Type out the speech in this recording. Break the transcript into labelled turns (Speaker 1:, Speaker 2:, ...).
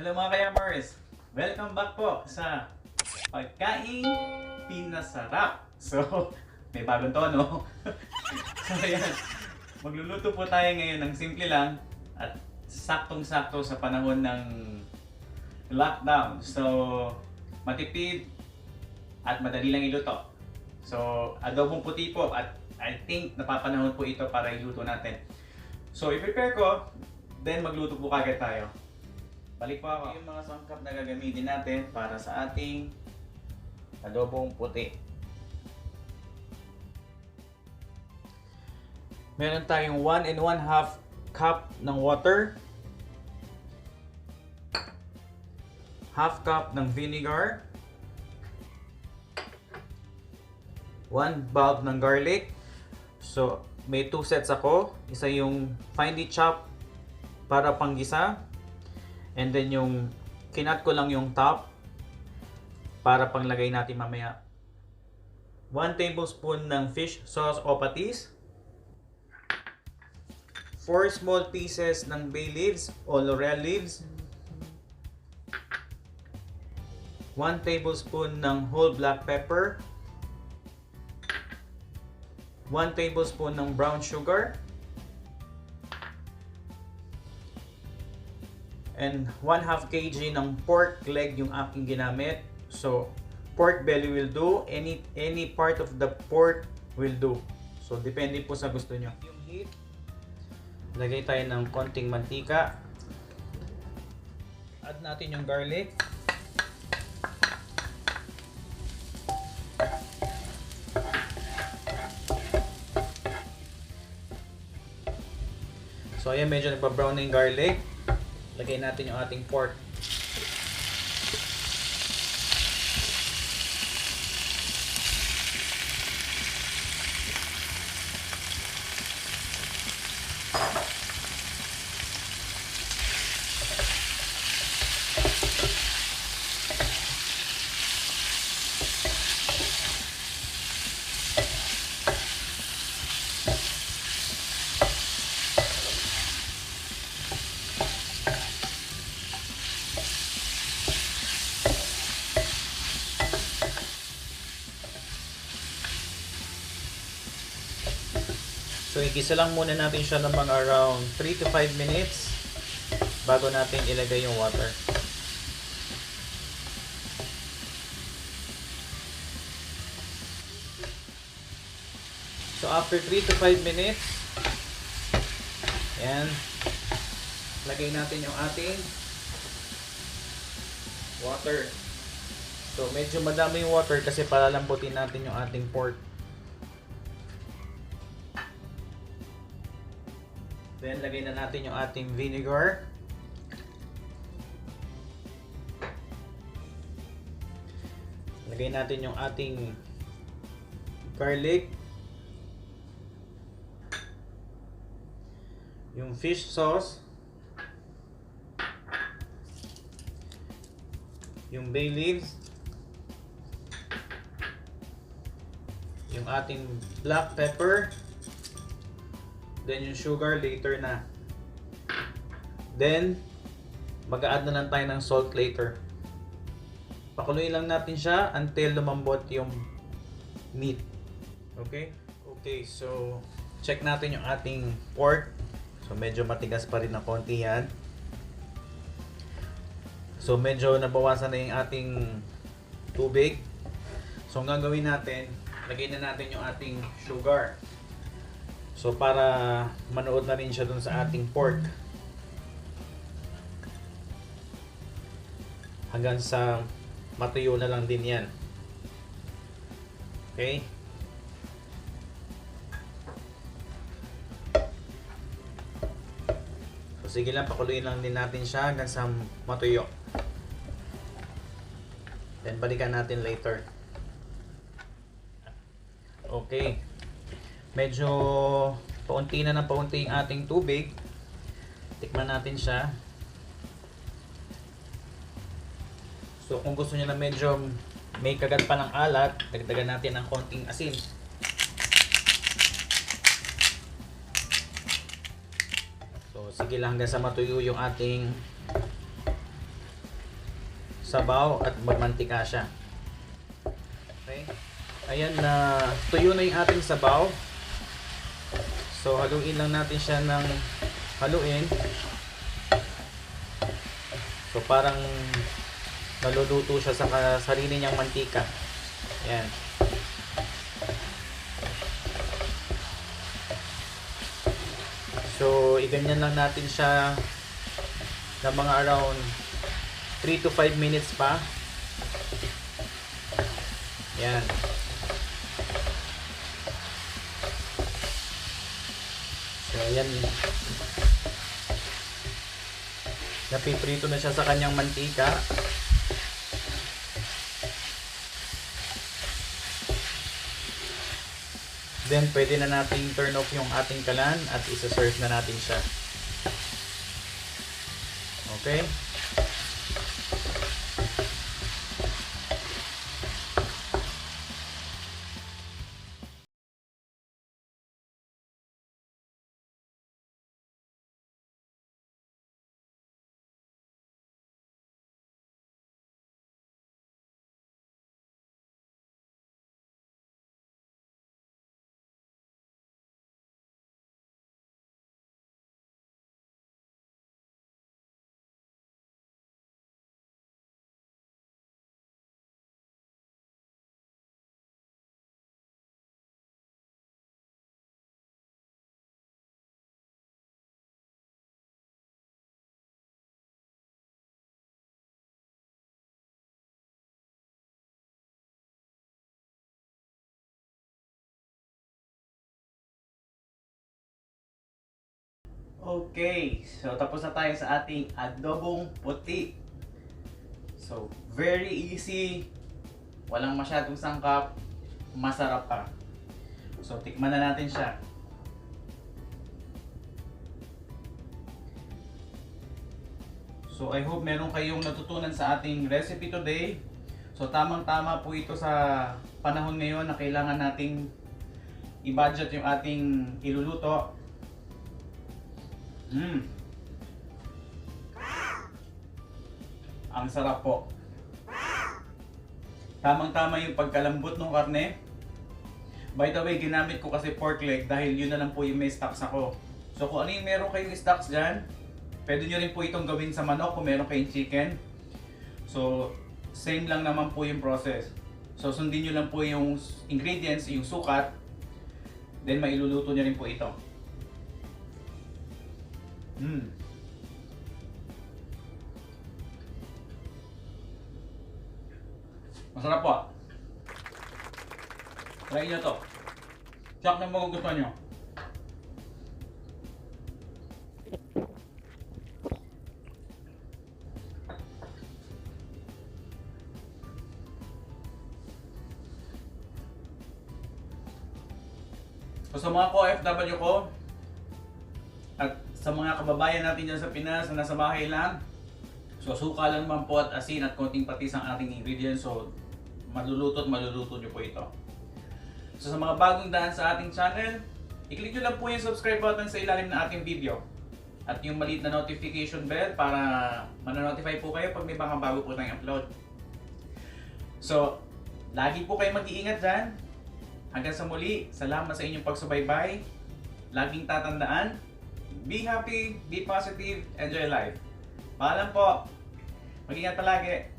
Speaker 1: Hello mga kayamers! Welcome back po sa Pagkaing Pinasarap. So, may bagong tono. So, ayan. Magluluto po tayo ngayon ng simple lang at saktong-sakto sa panahon ng lockdown. So, matipid at madali lang iluto. So, adobong puti po at I think napapanahon po ito para iluto natin. So, i-prepare ko, then magluto po kagad tayo. Balik po ako. Yung mga sangkap na gagamitin natin para sa ating adobong puti. Meron tayong 1 1/2 cup ng water, half cup ng vinegar, 1 bulb ng garlic. So, may 2 sets ako. Isa yung finely chopped para panggisa. And then yung kinat ko lang yung top para panglagay natin mamaya. 1 tablespoon ng fish sauce o patis. 4 small pieces ng bay leaves o laurel leaves. 1 tablespoon ng whole black pepper. 1 tablespoon ng brown sugar. And 1/2 kg ng pork leg yung aking ginamit. So, pork belly will do. Any part of the pork will do. So, depende po sa gusto nyo. Yung heat, lagay tayo ng konting mantika. Add natin yung garlic. So, ayan, medyo nagpa-brown na yung garlic. Lagay natin yung ating pork. So, igisa lang muna natin siya ng mga around 3 to 5 minutes bago natin ilagay yung water. So, after 3 to 5 minutes, ayan, lagay natin yung ating water. So, medyo madami yung water kasi palalambutin natin yung ating pork. Then, lagay na natin yung ating vinegar. Lagay natin yung ating garlic. Yung fish sauce. Yung bay leaves. Yung ating black pepper. Then yung sugar later na. Then mag-a-add na lang tayo ng salt later. Pakuluin lang natin siya until lumambot yung meat. Okay? Okay, so check natin yung ating pork. So medyo matigas pa rin na konti yan. So medyo nabawasan na yung ating tubig. So ang gagawin natin, lagay na natin yung ating sugar. So para manood na rin siya dun sa ating pork. Hanggang sa matuyo na lang din yan. Okay? So sige lang, pakuluin lang din natin siya hanggang sa matuyo. Then balikan natin later. Okay. Medyo paunti na ng paunti yung ating tubig. Tikman natin siya. So kung gusto niyo na medyo may kagat pa ng alat, dagdagan natin ng konting asin. So sige lang hanggang sa matuyo yung ating
Speaker 2: sabaw at magmantika siya. Okay. Ayan na tuyo na yung ating sabaw. So haluin lang natin siya ng haluin. So parang naluluto siya sa sarili niyang mantika. Ayan. So iganyan lang natin siya ng mga around 3 to 5 minutes pa. Yan. So, yan. Napiprito na siya sa kanyang mantika. Then, pwede na nating turn off yung ating kalan at isa-serve na natin siya. Okay?
Speaker 1: Okay, so tapos na tayo sa ating adobong puti. So, very easy. Walang masyadong sangkap. Masarap pa. So, tikman na natin siya. So, I hope meron kayong natutunan sa ating recipe today. So, tamang-tama po ito sa panahon ngayon na kailangan nating i-budget yung ating iluluto. Ang sarap po. Tamang-tama yung pagkalambot ng karne. By the way, ginamit ko kasi pork leg dahil yun na lang po yung may stocks ako. So kung ano yung meron kayong stocks dyan, pwede nyo rin po itong gawin sa manok kung meron kayong chicken. So same lang naman po yung process. So sundin nyo lang po yung ingredients, yung sukat. Then mailuluto nyo rin po ito. Masarap po. Try nyo to. Check na magugustuhan nyo. So sa mga OFW ko at sa mga kababayan natin dyan sa Pinas na nasa bahay lang, so suka lang naman po at asin at konting patis ang ating ingredients. So maluluto nyo po ito. So sa mga bagong daan sa ating channel, i-click nyo lang po yung subscribe button sa ilalim ng ating video at yung maliit na notification bell para mananotify po kayo pag may mga bago po tayong upload. So lagi po kayo mag-iingat dyan. Hanggang sa muli, salamat sa inyong pagsubaybay. Laging tatandaan, be happy, be positive, enjoy life. Paalam po. Mag-ingat palagi.